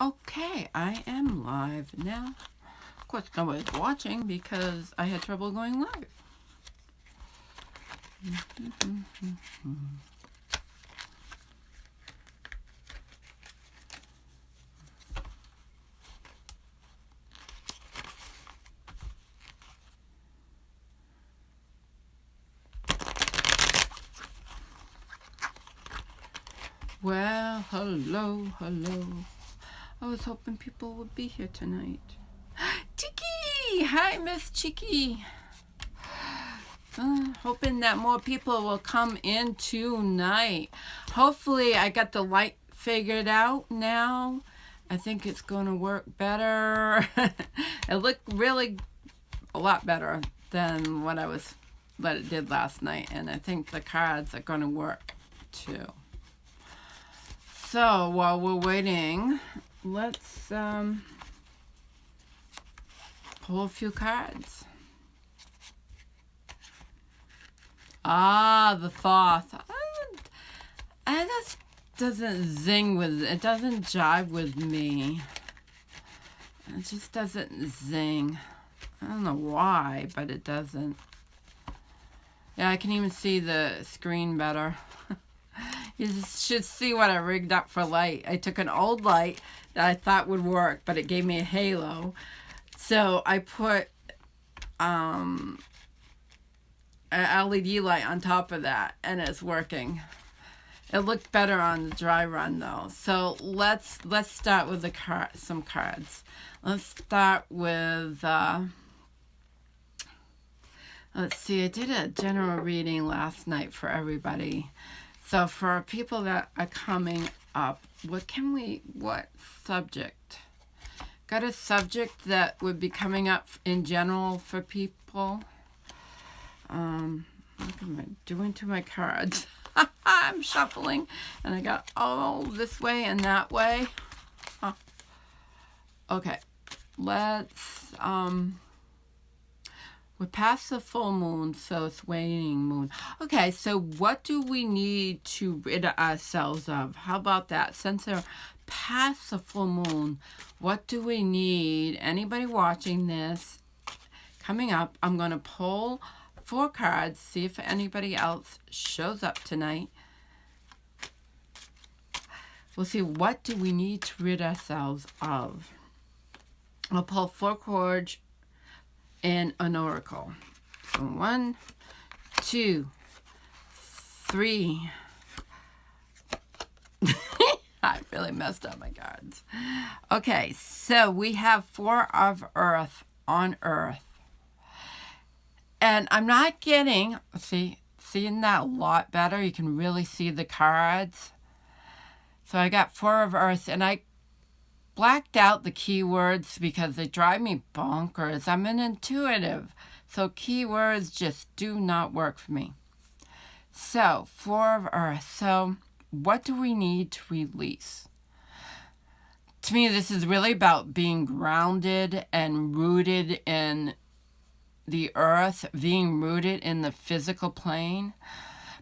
Okay, I am live now. Of course, nobody's watching because I had trouble going live. Well, hello. I was hoping people would be here tonight. Cheeky! Hi, Miss Cheeky. Hoping that more people will come in tonight. Hopefully, I got the light figured out now. I think it's going to work better. It looked really a lot better than what it did last night, and I think the cards are going to work too. So while we're waiting, let's pull a few cards. The Thoth. I just doesn't zing with it. Doesn't jive with me. It just doesn't zing. I don't know why, but it doesn't. Yeah, I can even see the screen better. You should see what I rigged up for light. I took an old light that I thought would work, but it gave me a halo. So I put an LED light on top of that, and it's working. It looked better on the dry run though. So let's start with some cards. Let's start with let's see. I did a general reading last night for everybody. So for people that are coming up, what subject? Got a subject that would be coming up in general for people? What am I doing to my cards? I'm shuffling, and I got all this way and that way. Okay, let's, we're past the full moon, so it's waning moon. Okay, so what do we need to rid ourselves of? How about that? Since they're past the full moon, what do we need? Anybody watching this coming up, I'm going to pull 4 cards, see if anybody else shows up tonight. We'll see, what do we need to rid ourselves of? I'll pull 4 cards and an oracle. So 1, 2, 3. I really messed up my cards. Okay, so we have 4 of Earth on Earth. And I'm not getting, seeing that a lot better. You can really see the cards. So I got 4 of Earth, and I blacked out the keywords because they drive me bonkers. I'm an intuitive, so keywords just do not work for me. So 4 of Earth. So what do we need to release? To me, this is really about being grounded and rooted in the earth, being rooted in the physical plane.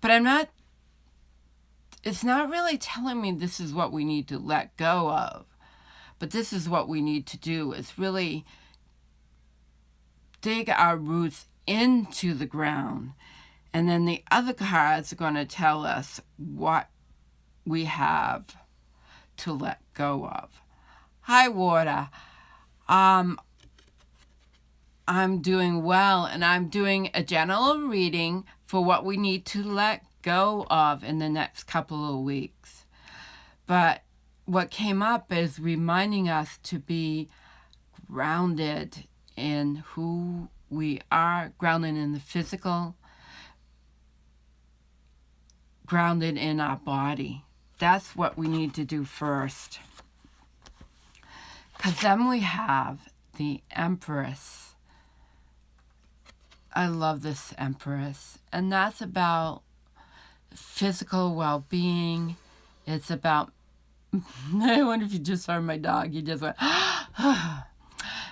But it's not really telling me this is what we need to let go of. But this is what we need to do, is really dig our roots into the ground. And then the other cards are going to tell us what we have to let go of. Hi, Water. I'm doing well, and I'm doing a general reading for what we need to let go of in the next couple of weeks. But what came up is reminding us to be grounded in who we are, grounded in the physical, grounded in our body. That's what we need to do first. Because then we have the Empress. I love this Empress. And that's about physical well-being. It's about, I wonder if you just heard my dog. He just went,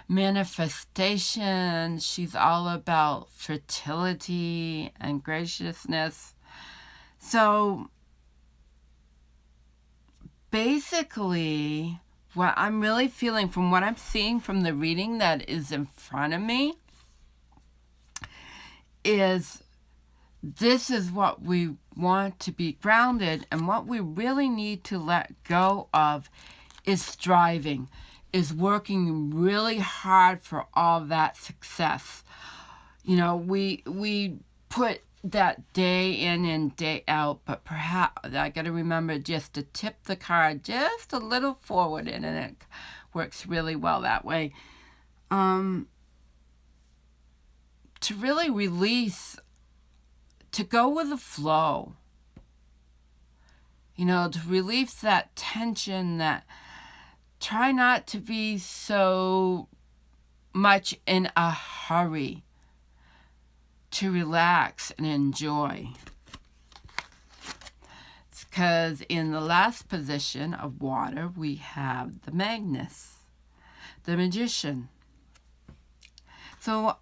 manifestation. She's all about fertility and graciousness. So basically, what I'm really feeling from what I'm seeing from the reading that is in front of me is this is what we want to be grounded, and what we really need to let go of is striving, is working really hard for all that success. You know, we put that day in and day out, but perhaps I got to remember just to tip the card just a little forward, and it works really well that way. To really release, to go with the flow, you know, to release that tension, that try not to be so much in a hurry, to relax and enjoy. It's because in the last position of water, we have the Magnus, the Magician. So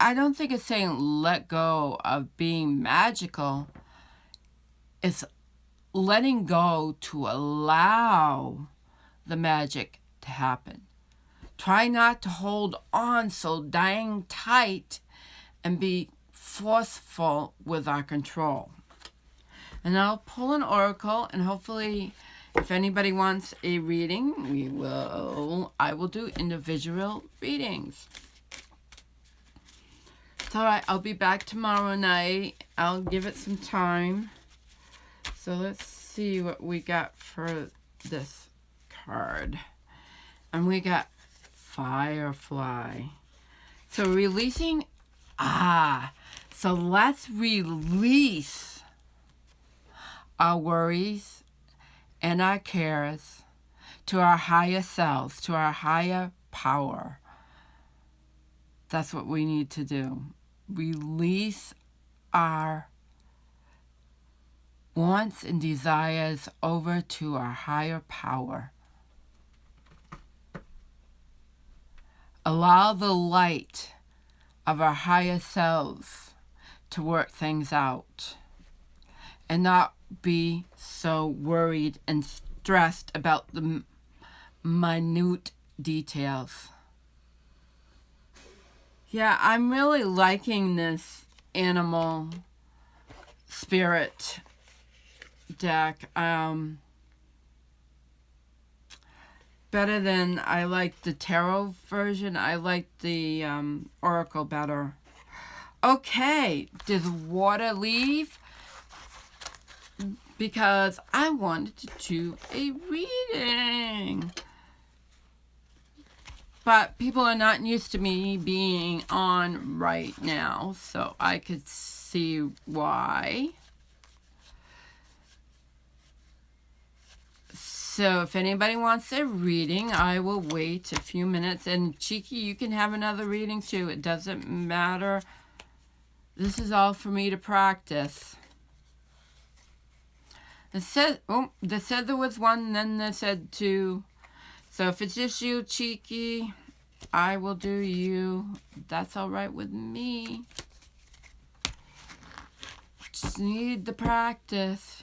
I don't think it's saying let go of being magical. It's letting go to allow the magic to happen. Try not to hold on so dang tight and be forceful with our control. And I'll pull an oracle, and hopefully if anybody wants a reading, I will do individual readings. It's all right. I'll be back tomorrow night. I'll give it some time. So let's see what we got for this card. And we got Firefly. So releasing, so let's release our worries and our cares to our higher selves, to our higher power. That's what we need to do. Release our wants and desires over to our higher power. Allow the light of our higher selves to work things out, and not be so worried and stressed about the minute details. Yeah, I'm really liking this animal spirit deck. Better than I like the tarot version. I like the oracle better. Okay, does water leave? Because I wanted to do a reading. But people are not used to me being on right now, so I could see why. So if anybody wants a reading, I will wait a few minutes. And Cheeky, you can have another reading too. It doesn't matter. This is all for me to practice. They said there was one, and then they said two. So if it's just you, Cheeky, I will do you. That's all right with me. Just need the practice.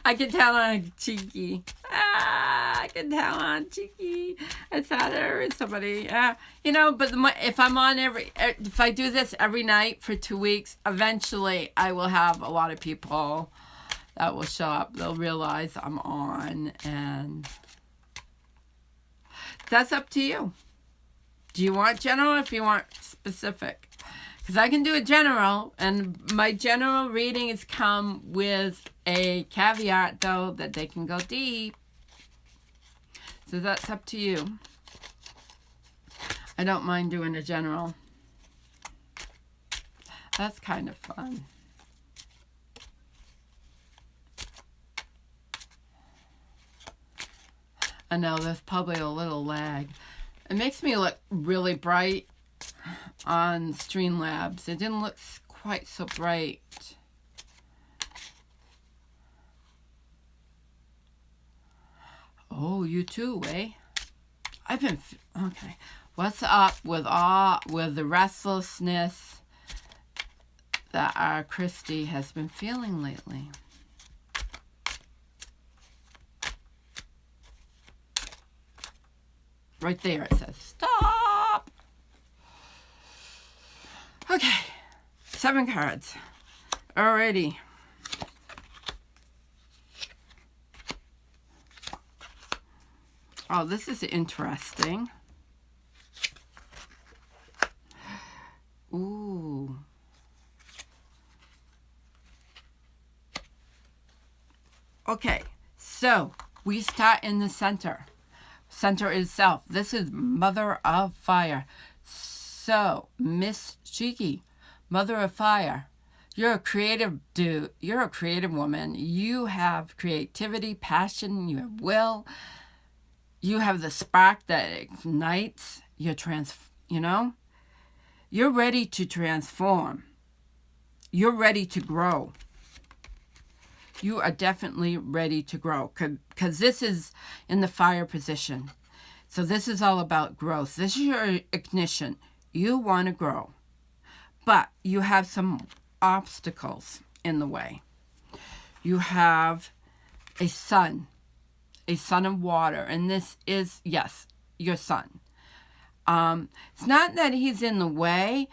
I can tell on Cheeky. I can tell on Cheeky. I thought there was somebody. But if if I do this every night for 2 weeks, eventually I will have a lot of people that will show up. They'll realize I'm on, and that's up to you. Do you want general, if you want specific? Because I can do a general, and my general readings come with a caveat, though, that they can go deep. So that's up to you. I don't mind doing a general. That's kind of fun. I know there's probably a little lag. It makes me look really bright on Streamlabs. It didn't look quite so bright. Oh, you too, eh? Okay. What's up with the restlessness that our Christy has been feeling lately? Right there it says stop. Okay, 7 cards. Alrighty. Oh, this is interesting. Ooh. Okay, so we start in the center. Center is self. This is Mother of Fire. So, Miss Cheeky, Mother of Fire, you're a creative dude. You're a creative woman. You have creativity, passion, you have will. You have the spark that ignites your You're ready to transform. You're ready to grow. You are definitely ready to grow because this is in the fire position. So this is all about growth. This is your ignition. You want to grow, but you have some obstacles in the way. You have a son of water, and this is, yes, your son. It's not that he's in the way,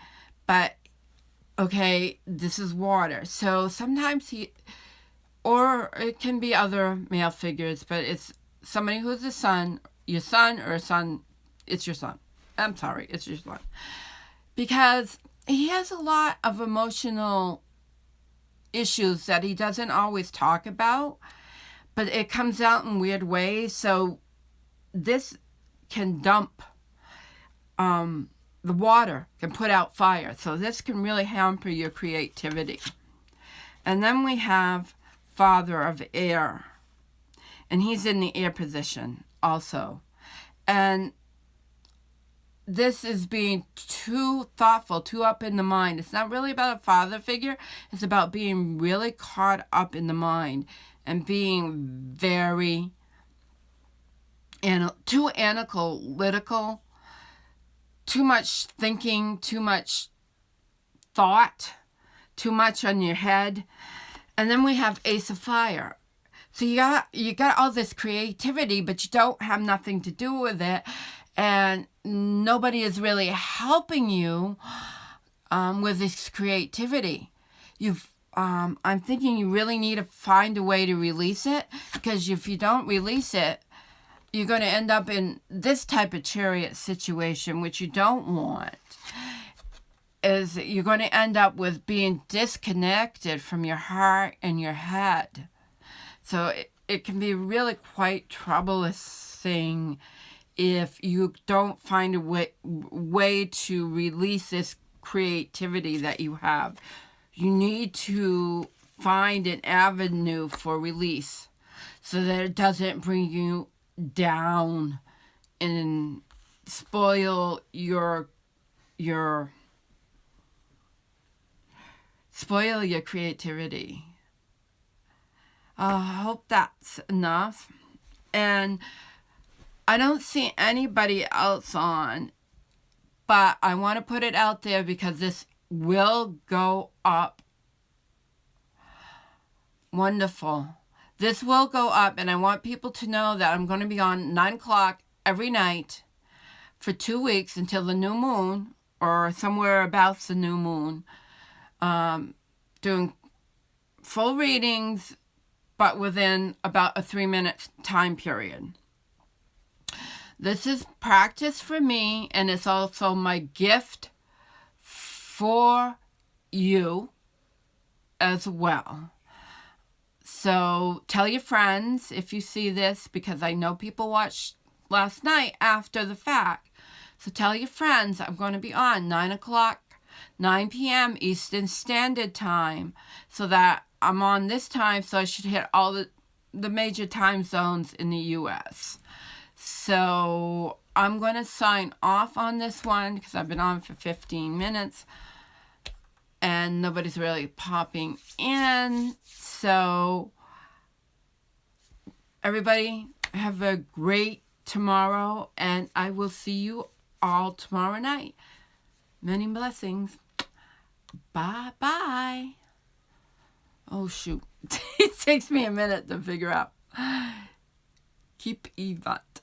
but okay, this is water. So sometimes or it can be other male figures, but it's somebody who's a son, your son or a son, it's your son. I'm sorry, it's your son. Because he has a lot of emotional issues that he doesn't always talk about, but it comes out in weird ways. So this can dump, the water can put out fire. So this can really hamper your creativity. And then we have Father of Air, and he's in the air position also. And this is being too thoughtful, too up in the mind. It's not really about a father figure. It's about being really caught up in the mind and being very too analytical, too much thinking, too much thought, too much on your head. And then we have Ace of Fire. So you got all this creativity, but you don't have nothing to do with it. And nobody is really helping you with this creativity. I'm thinking you really need to find a way to release it, because if you don't release it, you're going to end up in this type of chariot situation, which you don't want. Is you're going to end up with being disconnected from your heart and your head. So it can be really quite troublous thing if you don't find a way to release this creativity that you have. You need to find an avenue for release so that it doesn't bring you down and spoil your creativity. I hope that's enough. And I don't see anybody else on, but I want to put it out there because this will go up. Wonderful. This will go up, and I want people to know that I'm going to be on 9 o'clock every night for 2 weeks until the new moon, or somewhere about the new moon, doing full readings, but within about a 3-minute time period. This is practice for me, and it's also my gift for you as well. So tell your friends if you see this, because I know people watched last night after the fact. So tell your friends I'm going to be on 9 o'clock, 9 p.m. Eastern Standard Time, so that I'm on this time, so I should hit all the major time zones in the U.S. So I'm going to sign off on this one because I've been on for 15 minutes and nobody's really popping in. So everybody have a great tomorrow, and I will see you all tomorrow night. Many blessings. Bye-bye. Oh, shoot. It takes me a minute to figure out. Keep Yvette.